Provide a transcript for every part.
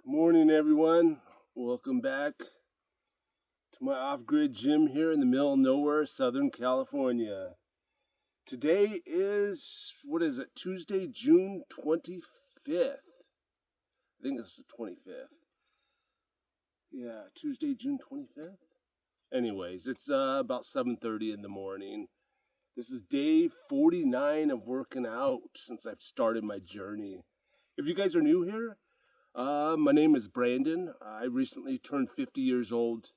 Morning, everyone. Welcome back to my off-grid gym here in the middle of nowhere, Southern California. Today is, Tuesday, June 25th. I think it's the 25th. Yeah, Tuesday, June 25th. Anyways, it's about 7:30 in the morning. This is day 49 of working out since I've started my journey. If you guys are new here, my name is Brandon. I recently turned 50 years old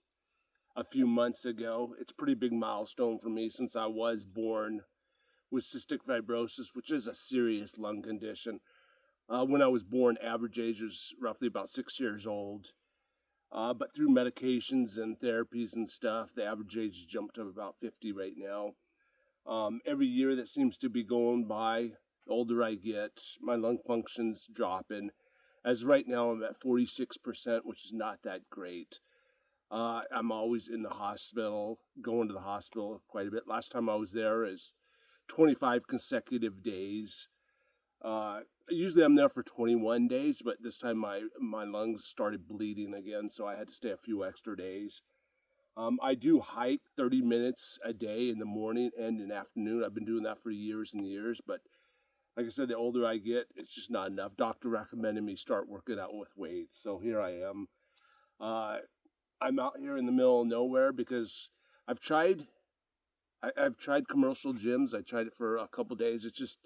a few months ago. It's a pretty big milestone for me since I was born with cystic fibrosis, which is a serious lung condition. When I was born, average age was roughly about 6 years old. But through medications and therapies and stuff, the average age has jumped to about 50 right now. Every year that seems to be going by, the older I get, my lung function's dropping. As right now, I'm at 46%, which is not that great. I'm always in the hospital, going to the hospital quite a bit. Last time I was there is 25 consecutive days. Usually I'm there for 21 days, but this time my lungs started bleeding again, so I had to stay a few extra days. I do hike 30 minutes a day in the morning and in the afternoon. I've been doing that for years and years, but like I said, the older I get, it's just not enough. Doctor recommended me start working out with weights, so here I am. I'm out here in the middle of nowhere because I've tried commercial gyms. I tried it for a couple days. It's just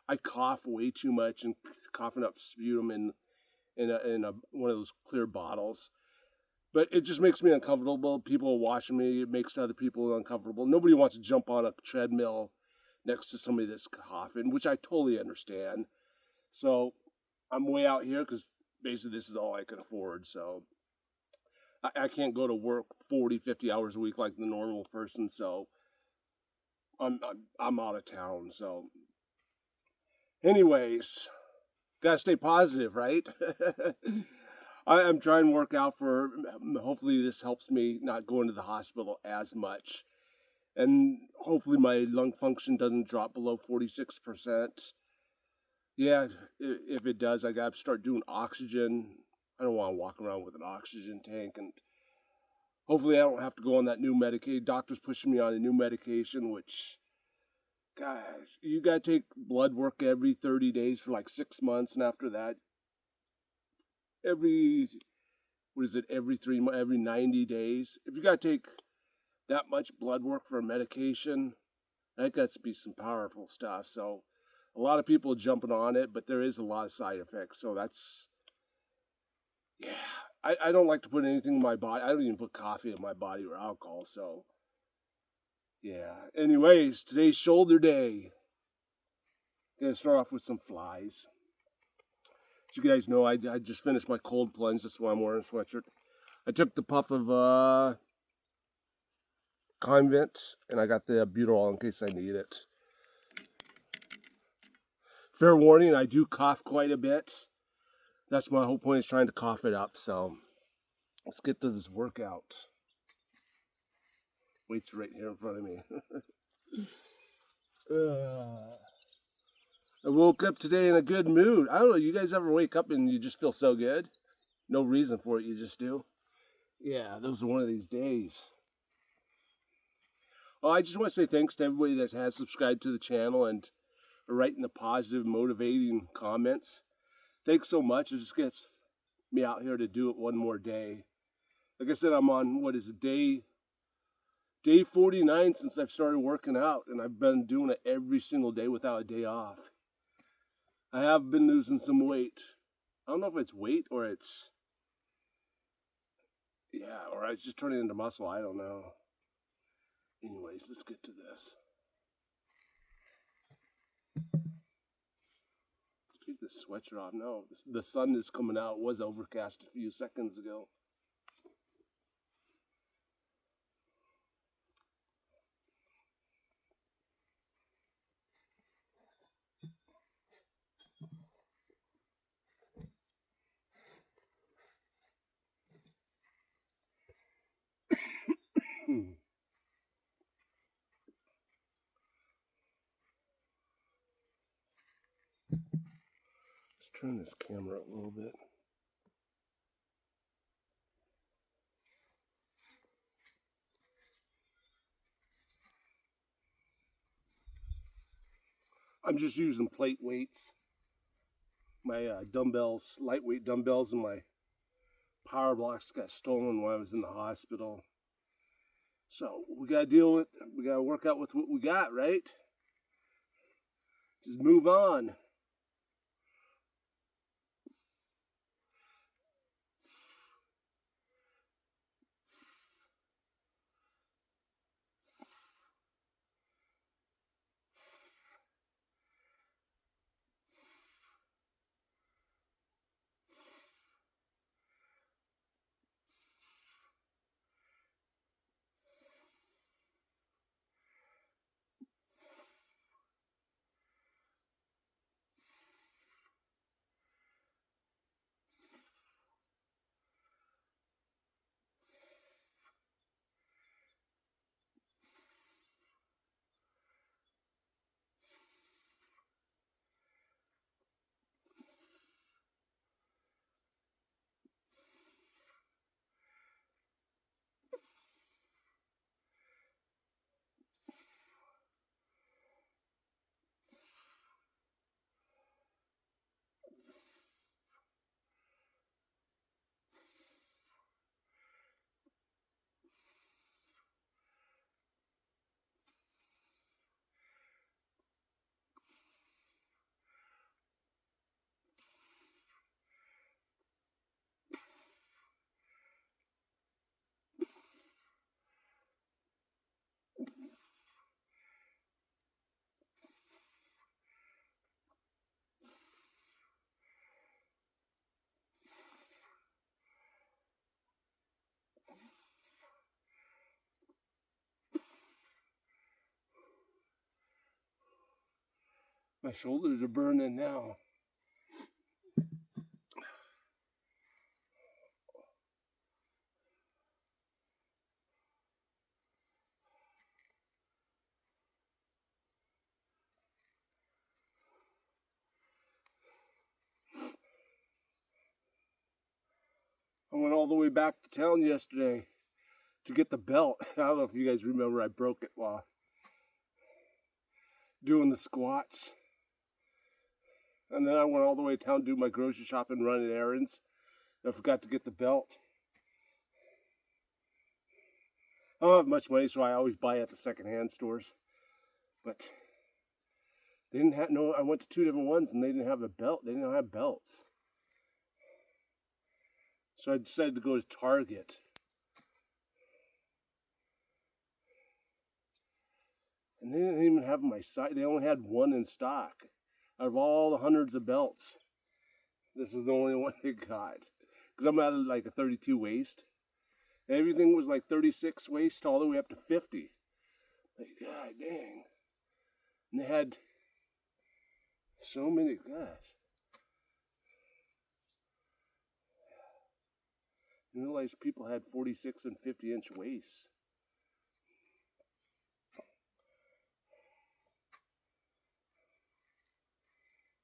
I cough way too much and coughing up sputum in one of those clear bottles. But it just makes me uncomfortable. People watching me, it makes other people uncomfortable. Nobody wants to jump on a treadmill next to somebody that's coughing, which I totally understand. So I'm way out here because basically this is all I can afford. So I can't go to work 40, 50 hours a week like the normal person. So I'm out of town. So anyways, gotta stay positive, right? I'm trying to work out for, hopefully this helps me not go into the hospital as much. And hopefully my lung function doesn't drop below 46%. Yeah, if it does, I gotta start doing oxygen. I don't want to walk around with an oxygen tank, and hopefully I don't have to go on that new medication. Doctor's pushing me on a new medication, which, gosh, you gotta take blood work every 30 days for like 6 months, and after that, every 90 days. If you gotta take that much blood work for a medication, that got to be some powerful stuff. So a lot of people jumping on it, but there is a lot of side effects. So that's, yeah, I don't like to put anything in my body. I don't even put coffee in my body or alcohol. So yeah. Anyways, today's shoulder day. Gonna start off with some flies. As you guys know, I just finished my cold plunge. That's why I'm wearing a sweatshirt. I took the puff of Convent, and I got the butyrol in case I need it. Fair warning, I do cough quite a bit. That's my whole point, is trying to cough it up. So let's get to this workout. Weights right here in front of me. I woke up today in a good mood. I don't know, you guys ever wake up and you just feel so good? No reason for it, you just do? Yeah, those are one of these days. Well, I just want to say thanks to everybody that has subscribed to the channel and writing the positive, motivating comments. Thanks so much. It just gets me out here to do it one more day. Like I said, I'm on, day 49 since I've started working out, and I've been doing it every single day without a day off. I have been losing some weight. I don't know if it's weight or it's, yeah, or it's just turning into muscle. I don't know. Anyways, let's get to this. Take this sweatshirt off. No, the sun is coming out. It was overcast a few seconds ago. Let's turn this camera up a little bit. I'm just using plate weights. My dumbbells, lightweight dumbbells, and my power blocks got stolen when I was in the hospital. So we gotta deal with, we gotta work out with what we got, right? Just move on. My shoulders are burning now. I went all the way back to town yesterday to get the belt. I don't know if you guys remember, I broke it while doing the squats. And then I went all the way to town to do my grocery shopping, running errands. And I forgot to get the belt. I don't have much money, so I always buy at the secondhand stores. But they didn't have no. I went to two different ones, and they didn't have a belt. They didn't have belts. So I decided to go to Target. And they didn't even have my size. They only had one in stock. Out of all the hundreds of belts, this is the only one they got. Because I'm at like a 32 waist. And everything was like 36 waist all the way up to 50. Like, God dang. And they had so many, gosh. I didn't realize people had 46 and 50-inch waists.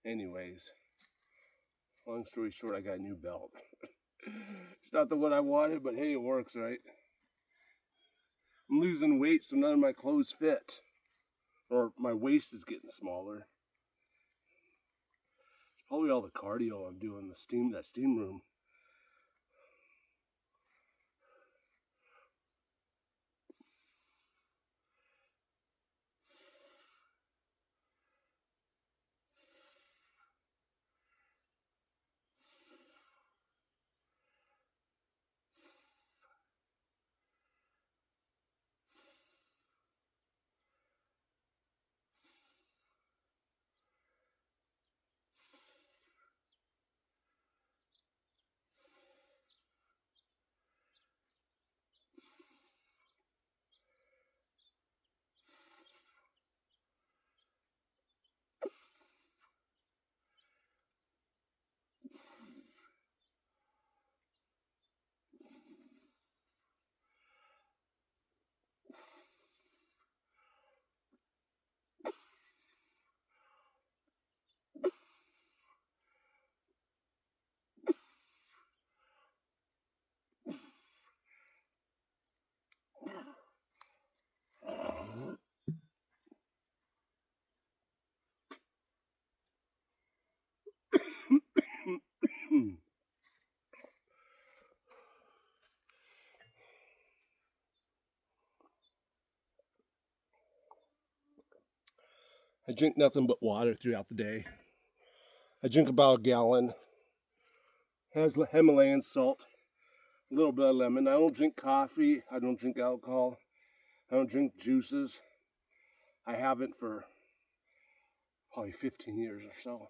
Anyways, long story short, I got a new belt. It's not the one I wanted, but hey, it works, right? I'm losing weight, so none of my clothes fit. Or my waist is getting smaller. It's probably all the cardio I'm doing, that steam room. I drink nothing but water throughout the day. I drink about a gallon. It has Himalayan salt, a little bit of lemon. I don't drink coffee. I don't drink alcohol. I don't drink juices. I haven't for probably 15 years or so.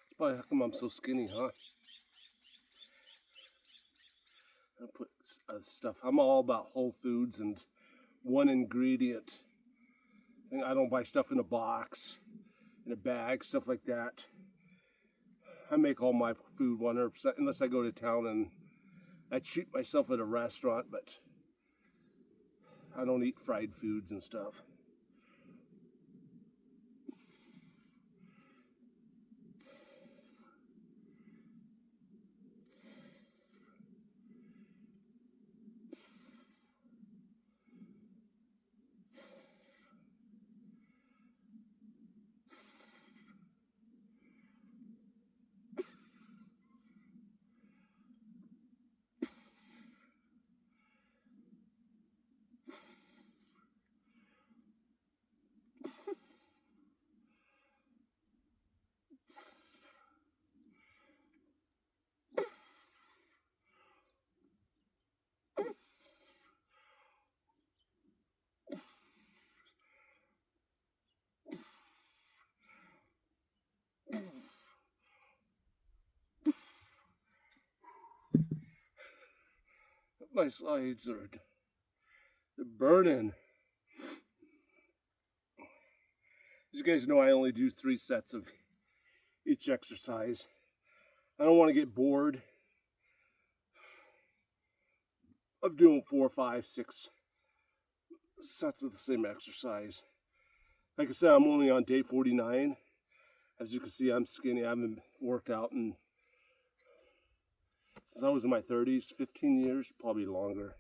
That's probably how come I'm so skinny, huh? I put stuff. I'm all about whole foods and one ingredient. I don't buy stuff in a box, in a bag, stuff like that. I make all my food 100% unless I go to town and I treat myself at a restaurant, but I don't eat fried foods and stuff. My sides are they're burning. As you guys know, I only do 3 sets of each exercise. I don't want to get bored of doing 4, 5, 6 sets of the same exercise. Like I said, I'm only on day 49. As you can see, I'm skinny. I haven't worked out since I was in my 30s, 15 years, probably longer.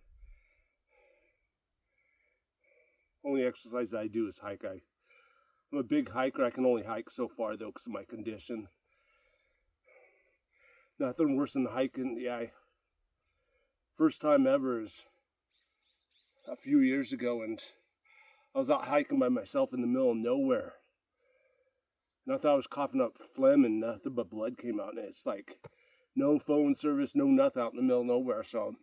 Only exercise I do is hike. I'm a big hiker. I can only hike so far though because of my condition. Nothing worse than hiking. Yeah, first time ever is a few years ago, and I was out hiking by myself in the middle of nowhere. And I thought I was coughing up phlegm and nothing but blood came out. And it's like no phone service, no nothing out in the middle of nowhere. So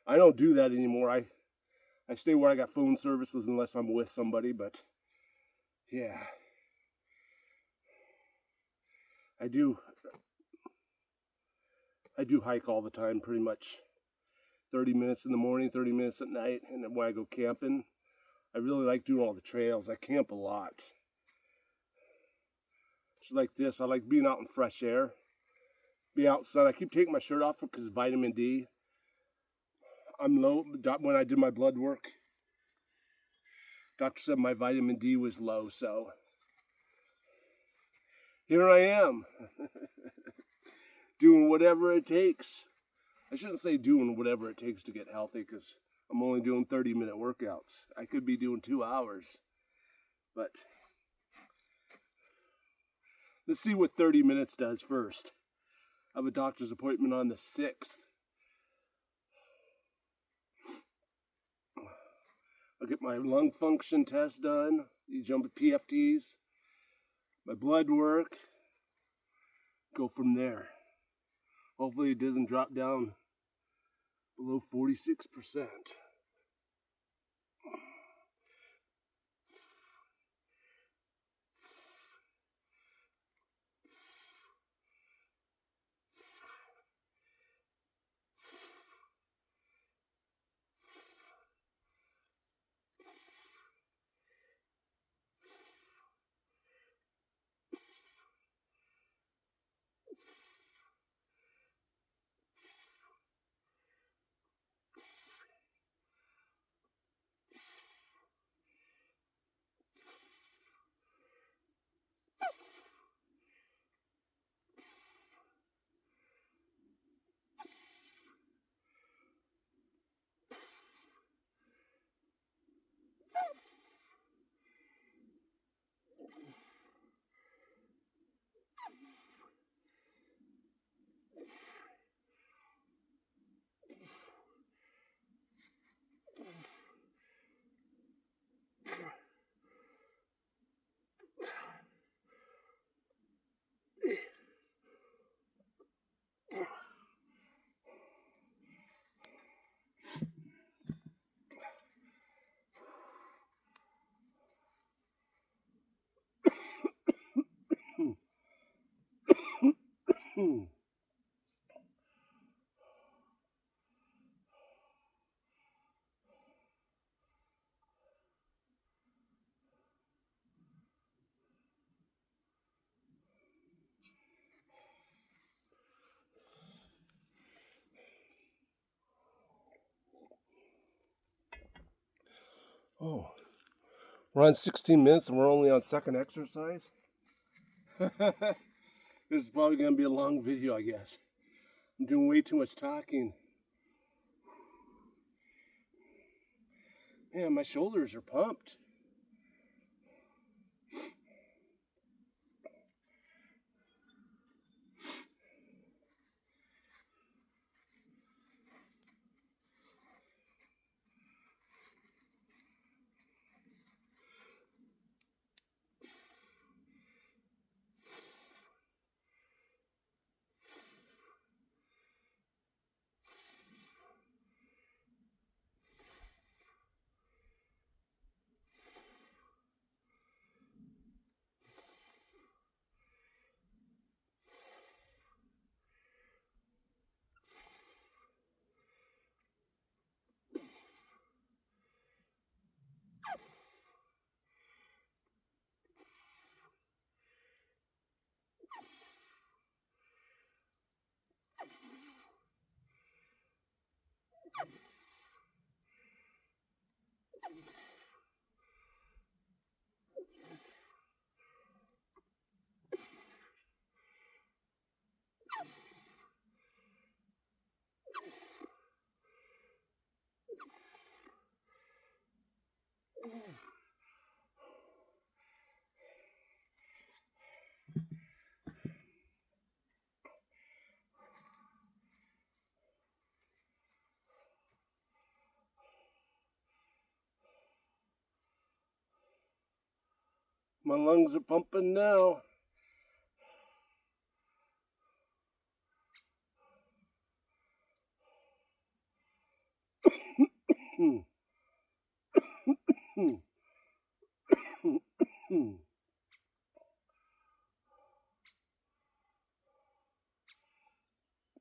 I don't do that anymore. I stay where I got phone services unless I'm with somebody. But yeah, I do hike all the time, pretty much 30 minutes in the morning, 30 minutes at night. And then when I go camping, I really like doing all the trails. I camp a lot. Just like this, I like being out in fresh air, be outside. I keep taking my shirt off because of vitamin D. I'm low. When I did my blood work, doctor said my vitamin D was low, so here I am, doing whatever it takes. I shouldn't say doing whatever it takes to get healthy because I'm only doing 30-minute workouts. I could be doing 2 hours, but let's see what 30 minutes does first. I have a doctor's appointment on the 6th. I'll get my lung function test done. You jump at PFTs, my blood work, go from there. Hopefully it doesn't drop down below 46%. Oh, we're on 16 minutes and we're only on second exercise. This is probably going to be a long video, I guess. I'm doing way too much talking. Man, my shoulders are pumped. My lungs are pumping now.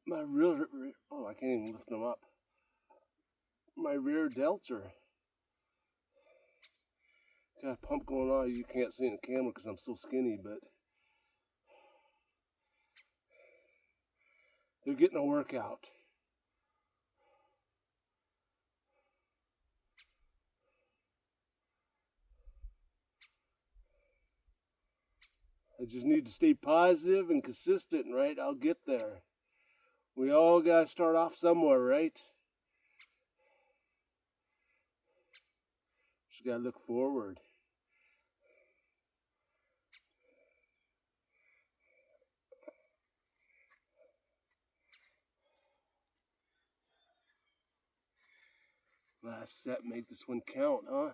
My rear, oh, I can't even lift them up. My rear delts are got a pump going on. You can't see in the camera because I'm so skinny, but they're getting a workout. I just need to stay positive and consistent, right? I'll get there. We all gotta start off somewhere, right? Just gotta look forward. Last set, make this one count, huh?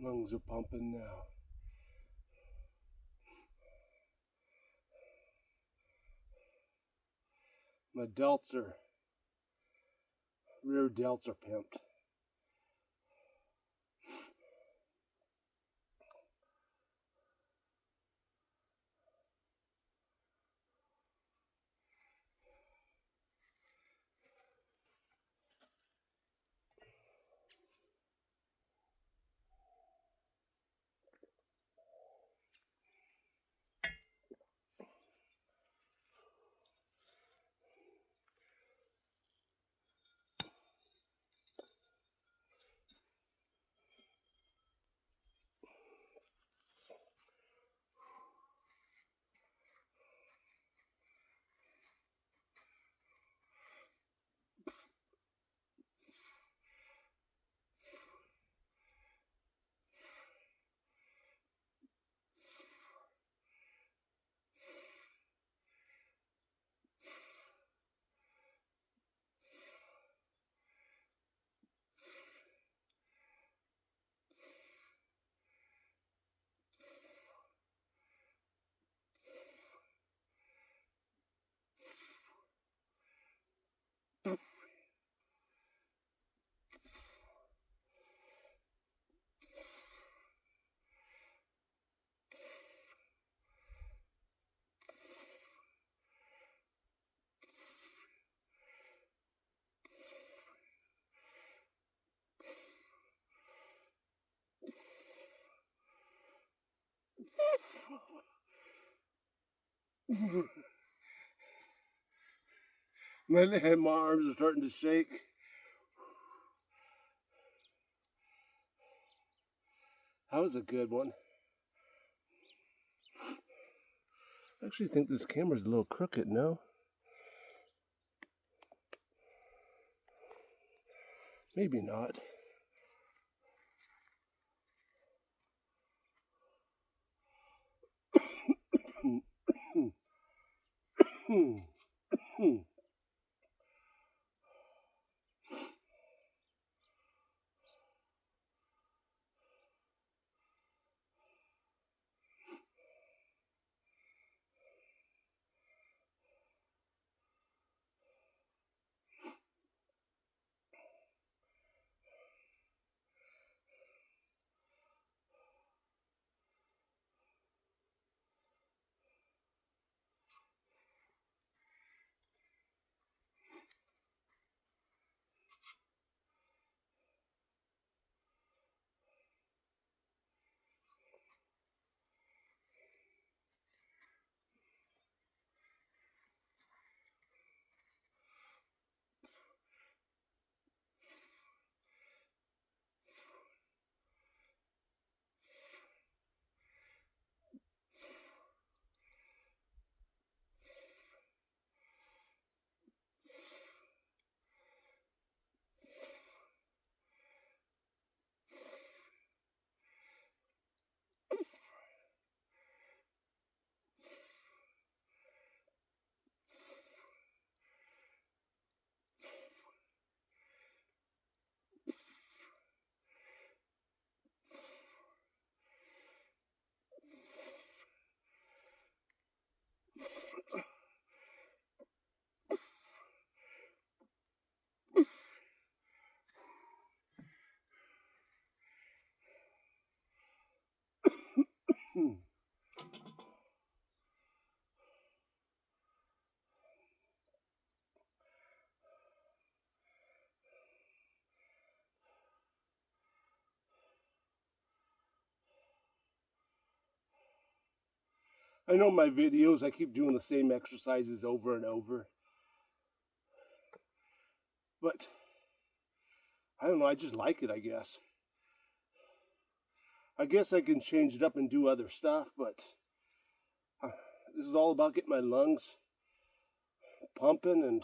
Lungs are pumping now. My delts are, rear delts are pimped. My arms are starting to shake. That was a good one. I actually think this camera's a little crooked, no? Maybe not. I know my videos, I keep doing the same exercises over and over. But, I don't know, I just like it, I guess. I guess I can change it up and do other stuff, but this is all about getting my lungs pumping, and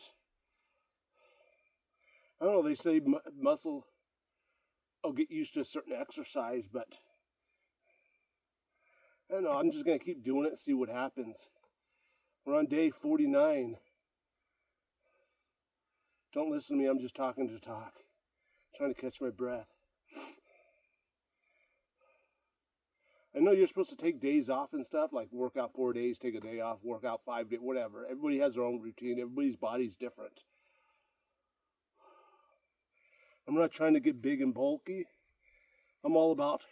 I don't know, they say muscle, I'll get used to a certain exercise, but I don't know, I'm just going to keep doing it and see what happens. We're on day 49. Don't listen to me, I'm just talking to talk. Trying to catch my breath. I know you're supposed to take days off and stuff, like work out 4 days, take a day off, work out 5 days, whatever. Everybody has their own routine. Everybody's body's different. I'm not trying to get big and bulky. I'm all about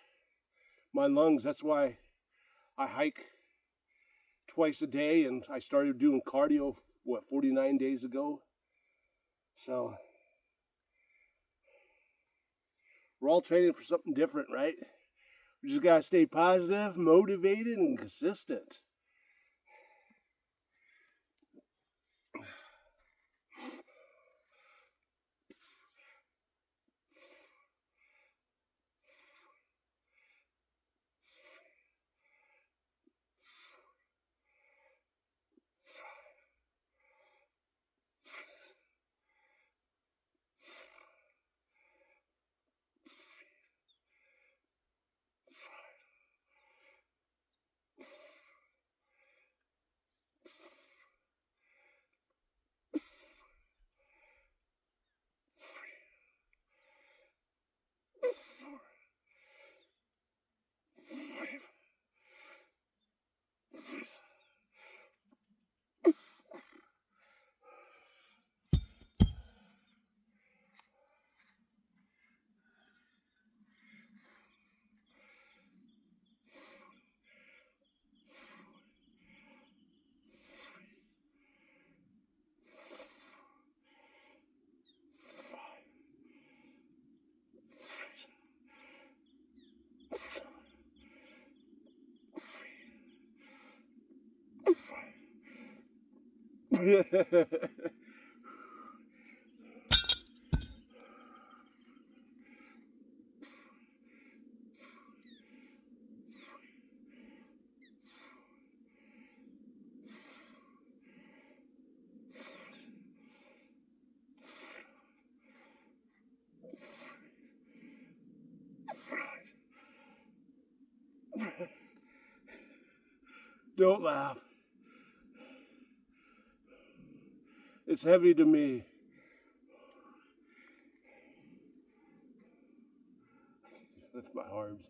my lungs. That's why I hike twice a day, and I started doing cardio, 49 days ago. So we're all training for something different, right? We just gotta stay positive, motivated, and consistent. Don't laugh. It's heavy to me. That's my arms.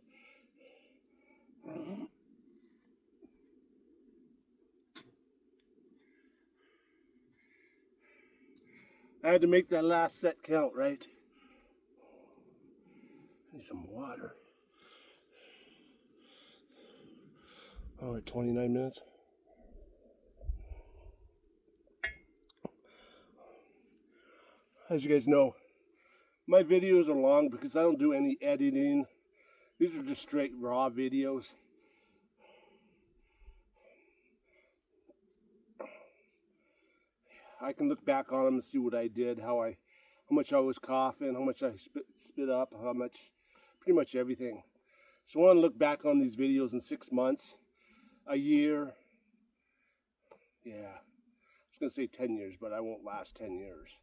I had to make that last set count, right? I need some water. All right, 29 minutes. As you guys know, my videos are long because I don't do any editing. These are just straight raw videos. I can look back on them and see what I did, how much I was coughing, how much I spit up, how much, pretty much everything. So I want to look back on these videos in 6 months, a year. Yeah, I was going to say 10 years, but I won't last 10 years.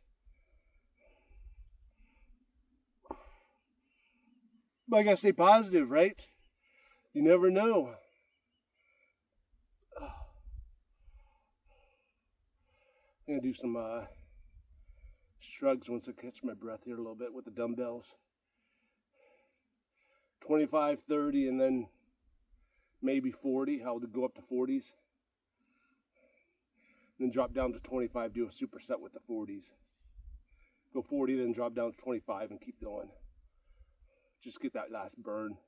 But I got to stay positive, right? You never know. I'm going to do some shrugs once I catch my breath here a little bit with the dumbbells. 25, 30, and then maybe 40. I'll go up to 40s. Then drop down to 25, do a superset with the 40s. Go 40, then drop down to 25 and keep going. Just get that last burn.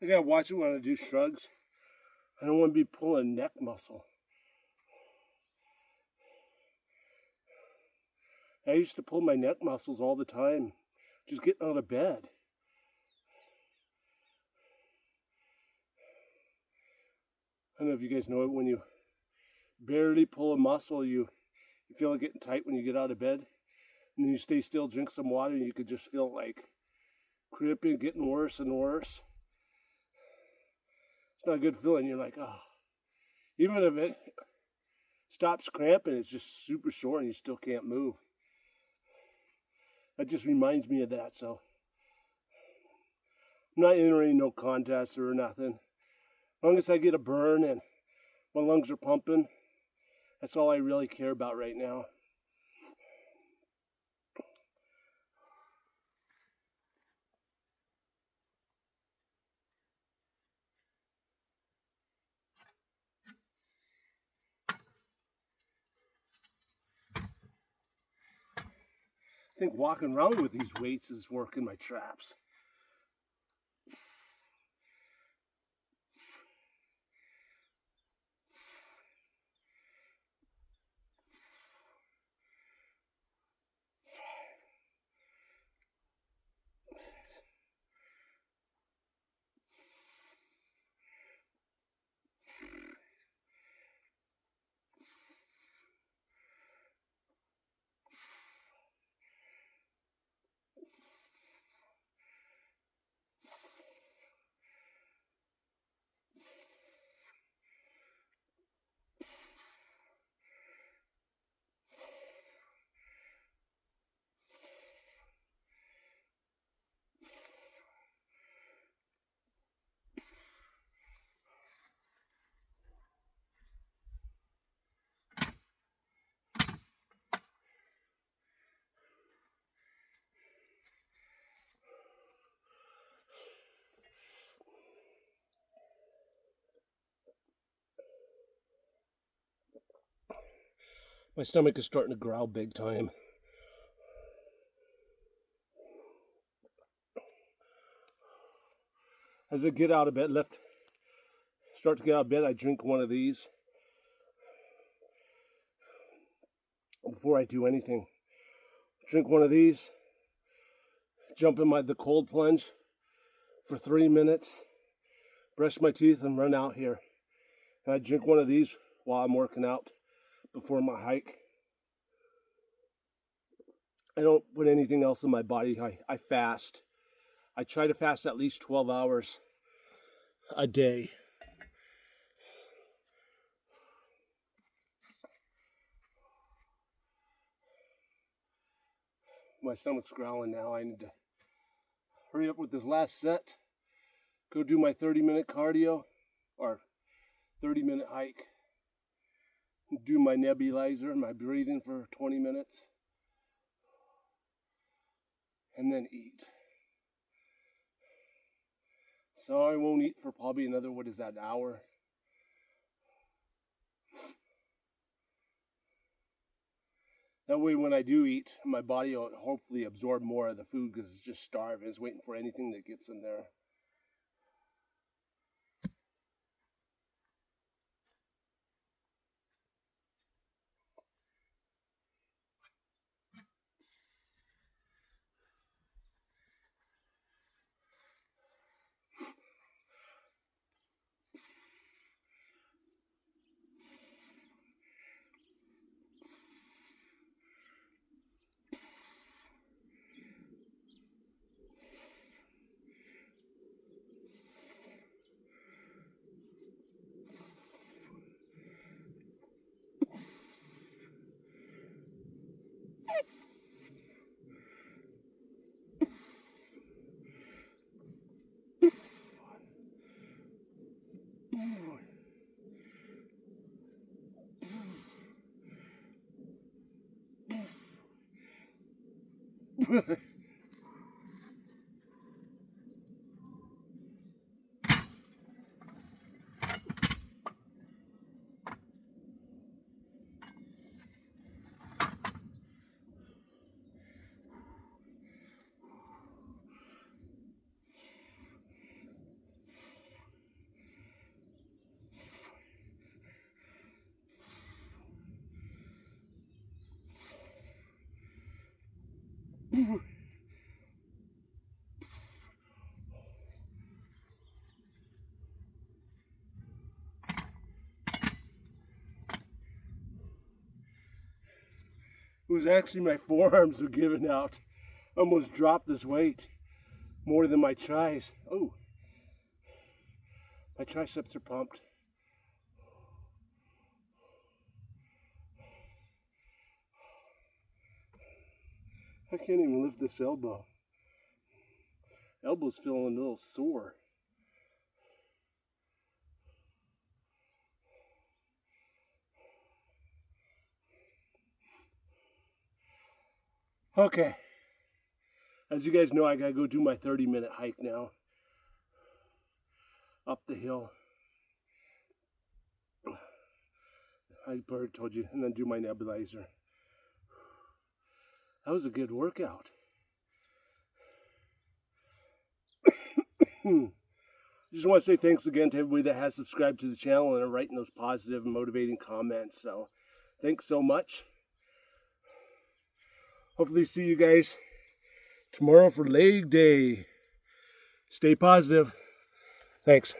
I gotta watch it when I do shrugs. I don't want to be pulling neck muscle. I used to pull my neck muscles all the time, just getting out of bed. I don't know if you guys know it, when you barely pull a muscle, you feel it getting tight when you get out of bed. And then you stay still, drink some water, and you could just feel like crimping, getting worse and worse. It's not a good feeling. You're like, oh. Even if it stops cramping, it's just super sore and you still can't move. That just reminds me of that, so I'm not entering no contest or nothing. As long as I get a burn and my lungs are pumping, that's all I really care about right now. I think walking around with these weights is working my traps. My stomach is starting to growl big time. As I get out of bed, start to get out of bed, I drink one of these before I do anything. Drink one of these, jump in the cold plunge for 3 minutes, brush my teeth, and run out here. And I drink one of these while I'm working out before my hike. I don't put anything else in my body. I fast. I try to fast at least 12 hours a day. My stomach's growling now. I need to hurry up with this last set. Go do my 30-minute cardio or 30-minute hike. Do my nebulizer, my breathing for 20 minutes. And then eat. So I won't eat for probably another, an hour? That way when I do eat, my body will hopefully absorb more of the food because it's just starving. It's waiting for anything that gets in there. It was actually my forearms were giving out. I almost dropped this weight more than my tris. Oh, my triceps are pumped. I can't even lift this elbow. Elbow's feeling a little sore. Okay. As you guys know, I gotta go do my 30-minute hike now. Up the hill. I already told you, and then do my nebulizer. That was a good workout. Just want to say thanks again to everybody that has subscribed to the channel and are writing those positive and motivating comments. So, thanks so much. Hopefully see you guys tomorrow for leg day. Stay positive. Thanks.